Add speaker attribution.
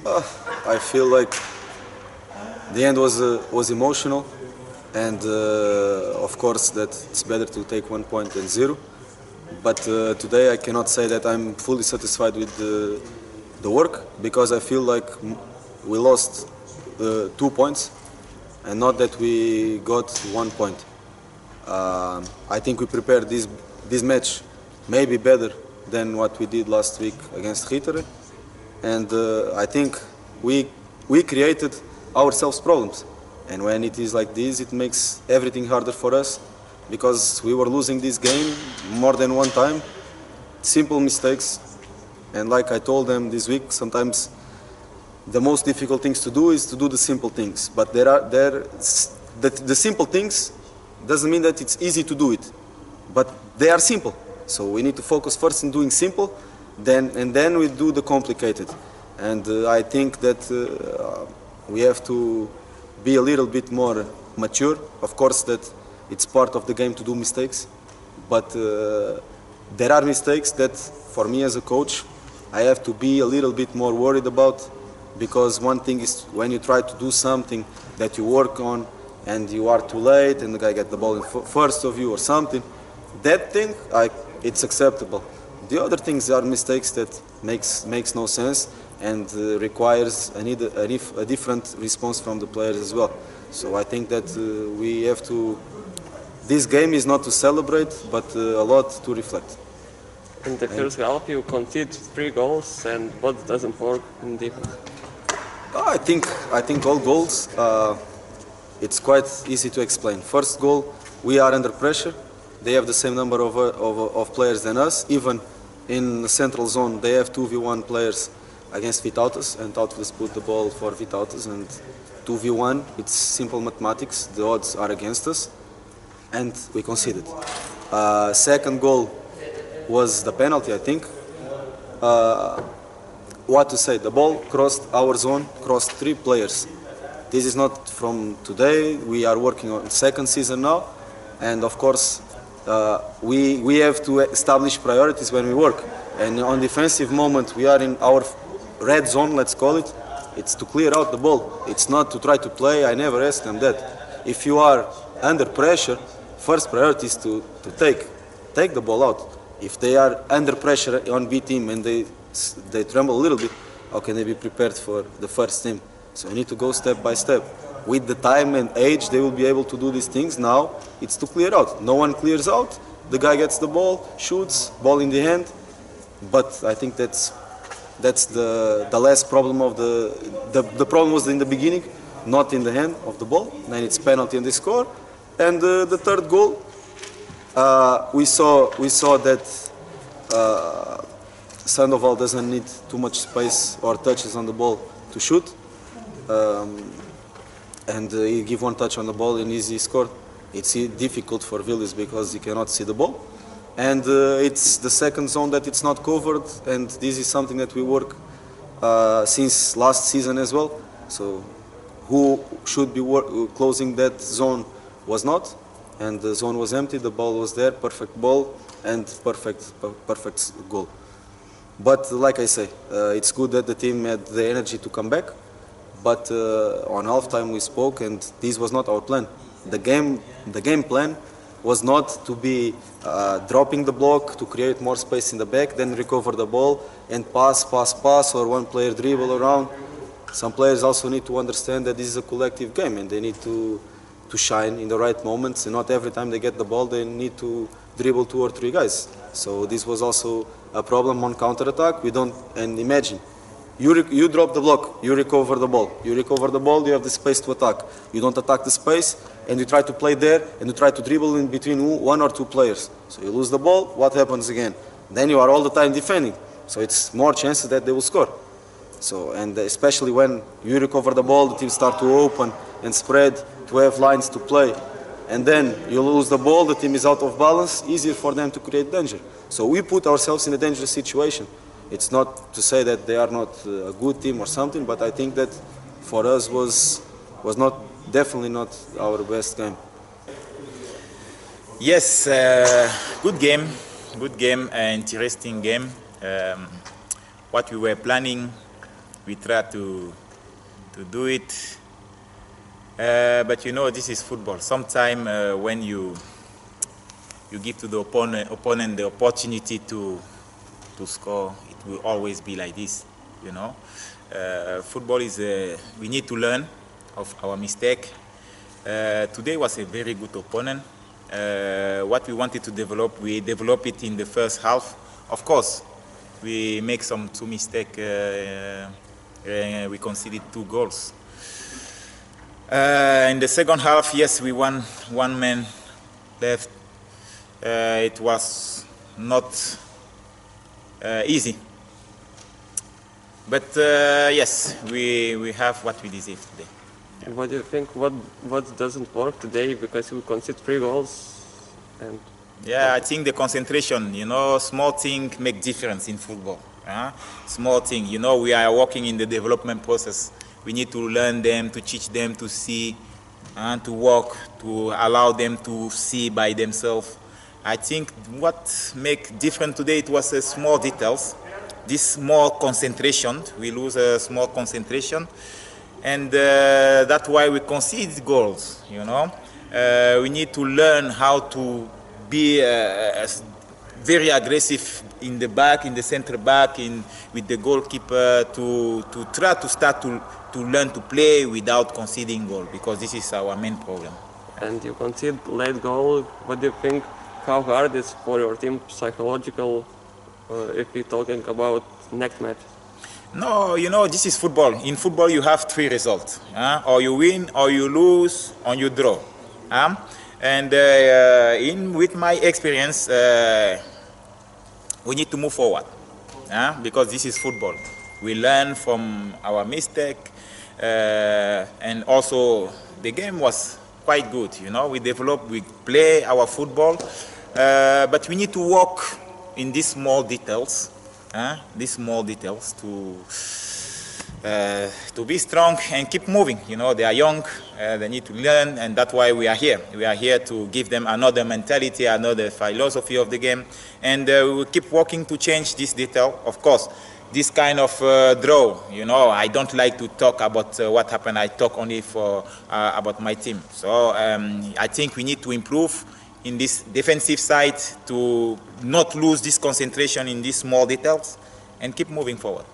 Speaker 1: I feel like the end was emotional, and of course that it's better to take 1 point than 0. But today I cannot say that I'm fully satisfied with the work, because I feel like we lost 2 points and not that we got 1 point. I think we prepared this match maybe better than what we did last week against Ritere, and I think we created ourselves problems. And when it is like this, it makes everything harder for us, because we were losing this game more than one time. Simple mistakes, and like I told them this week, sometimes the most difficult things to do is to do the simple things. But the simple things doesn't mean that it's easy to do it, but they are simple. So we need to focus first on doing simple, and then we do the complicated. And I think that we have to be a little bit more mature. Of course that it's part of the game to do mistakes, but there are mistakes that for me as a coach I have to be a little bit more worried about, because one thing is when you try to do something that you work on and you are too late and the guy gets the ball in first of you or something, that thing it's acceptable. The other things are mistakes that makes no sense and requires a different response from the players as well. So I think that we have to. This game is not to celebrate, but a lot to reflect.
Speaker 2: In the first half, you conceded 3 goals, and what doesn't work in defense?
Speaker 1: I think all goals. It's quite easy to explain. First goal, we are under pressure. They have the same number of players than us. Even in the central zone, they have 2v1 players against Vitautas, and Tautas put the ball for Vitautas, and 2v1, it's simple mathematics. The odds are against us, and we conceded. Second goal was the penalty, I think. What to say? The ball crossed our zone, crossed 3 players. This is not from today. We are working on second season now, and of course we have to establish priorities when we work. And on defensive moment, we are in our red zone, let's call it. It's to clear out the ball. It's not to try to play. I never asked them that. If you are under pressure, first priority is to take the ball out. If they are under pressure on B team and they tremble a little bit, how can they be prepared for the first team? So we need to go step by step. With the time and age, they will be able to do these things. Now it's to clear out. No one clears out. The guy gets the ball, shoots, ball in the hand. But I think that's the last problem of the problem was in the beginning, not in the hand of the ball. Then it's penalty and they score. And the third goal, we saw that Sandoval doesn't need too much space or touches on the ball to shoot. And he give one touch on the ball and easy score. It's difficult for Villiers because he cannot see the ball. And it's the second zone that it's not covered, and this is something that we work since last season as well. So who should be closing that zone was not, and the zone was empty, the ball was there, perfect ball and perfect goal. But like I say, it's good that the team had the energy to come back, but on halftime we spoke and this was not our plan. The game plan was not to be dropping the block, to create more space in the back, then recover the ball and pass, or one player dribble around. Some players also need to understand that this is a collective game and they need to shine in the right moments, and not every time they get the ball they need to dribble 2 or 3 guys. So this was also a problem on counter-attack. And imagine, you drop the block, you recover the ball. You recover the ball, you have the space to attack. You don't attack the space, and you try to play there, and you try to dribble in between 1 or 2 players. So you lose the ball, what happens again? Then you are all the time defending. So it's more chances that they will score. So, and especially when you recover the ball, the team start to open and spread, to have lines to play. And then you lose the ball, the team is out of balance, easier for them to create danger. So we put ourselves in a dangerous situation. It's not to say that they are not a good team or something, but I think that for us was definitely not our best game.
Speaker 3: Yes, good game, interesting game. What we were planning We try to do it. But you know, this is football. Sometimes when you give to the opponent the opportunity to score, it will always be like this. You know, football is we need to learn of our mistake. Today was a very good opponent. What we wanted to develop, we developed it in the first half. Of course, we make two mistakes. We conceded 2 goals. In the second half, yes, we won 1 man left. It was not easy. But yes, we have what we deserve today.
Speaker 2: Yeah. What do you think? What doesn't work today? Because we concede 3 goals. And
Speaker 3: yeah, I think the concentration. You know, small things make difference in football. Small thing. You know, we are working in the development process. We need to learn them, to teach them to see, and to walk, to allow them to see by themselves. I think what make different today, it was small details. This small concentration, we lose a small concentration, and that's why we concede goals. You know, we need to learn how to be very aggressive in the back, in the center back, with the goalkeeper, to try to start to learn to play without conceding goal, because this is our main problem.
Speaker 2: And you concede late goal. What do you think? How hard is for your team psychological? If we're talking about next match?
Speaker 3: No, you know, this is football. In football, you have 3 results: or you win, or you lose, or you draw. And with my experience, we need to move forward, because this is football. We learn from our mistake, and also the game was quite good. You know, we play our football, but we need to work in these small details, to be strong and keep moving. You know, they are young, they need to learn, and that's why we are here. We are here to give them another mentality, another philosophy of the game, and we will keep working to change this detail. Of course, this kind of draw, you know, I don't like to talk about what happened. I talk only about my team. So I think we need to improve in this defensive side, to not lose this concentration in these small details and keep moving forward.